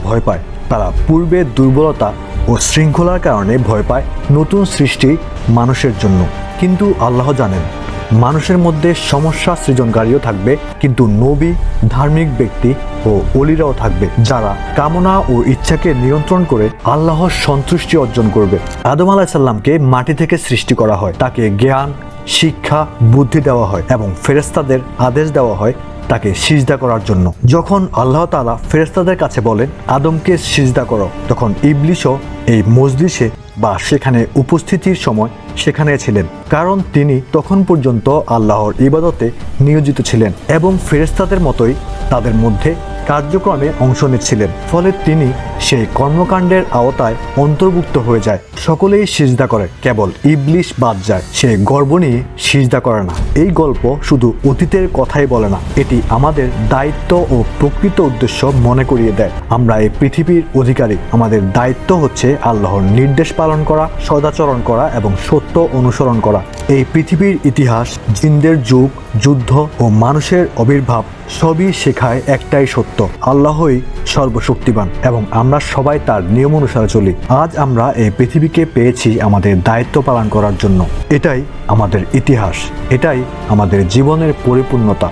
ভয় পায়। তারা পূর্বের দুর্বলতা ও শৃঙ্খলার কারণে ভয় পায় নতুন সৃষ্টি মানুষের জন্য। কিন্তু আল্লাহ জানেন, মানুষের মধ্যে সমস্যা সৃজনকারীও থাকবে, কিন্তু নবী, ধার্মিক ব্যক্তি ও অলিরাও থাকবে যারা কামনা ও ইচ্ছাকে নিয়ন্ত্রণ করে আল্লাহর সন্তুষ্টি অর্জন করবে। আদম আলাইহিস সালামকে মাটি থেকে সৃষ্টি করা হয়, তাকে জ্ঞান, শিক্ষা, বুদ্ধি দেওয়া হয় এবং ফেরেশতাদের আদেশ দেওয়া হয় তাকে সিজদা করার জন্য। যখন আল্লাহ তাআলা ফেরেশতাদের কাছে বলেন আদমকে সিজদা করো, তখন ইবলিসও এই মজলিসে বা সেখানে উপস্থিতির সময় সেখানে ছিলেন, কারণ তিনি তখন পর্যন্ত আল্লাহর ইবাদতে নিয়োজিত ছিলেন এবং ফেরেশতাদের মতোই তাদের মধ্যে কার্যক্রমে অংশ নিচ্ছিলেন। ফলে তিনি সেই কর্মকাণ্ডের আওতায় অন্তর্ভুক্ত হয়ে যায়। সকলেই সিজদা করে, কেবল ইবলিস বাদ যায়। সে গর্ব নিয়ে সিজদা করে না। এই গল্প শুধু অতীতের কথাই বলে না, এটি আমাদের দায়িত্ব ও প্রকৃত উদ্দেশ্য মনে করিয়ে দেয়। আমরা এই পৃথিবীর অধিকারী। আমাদের দায়িত্ব হচ্ছে আল্লাহর নির্দেশ পালন করা, সদাচরণ করা এবং সত্য অনুসরণ করা। এই পৃথিবীর ইতিহাস, জিনদের যুগ, যুদ্ধ ও মানুষের আবির্ভাব সবই শেখায় একটাই সত্য, আল্লাহই সর্বশক্তিমান এবং আমরা সবাই তার নিয়ম অনুসারে চলি। আজ আমরা এই পৃথিবীকে পেয়েছি আমাদের দায়িত্ব পালন করার জন্য। এটাই আমাদের ইতিহাস, এটাই আমাদের জীবনের পরিপূর্ণতা।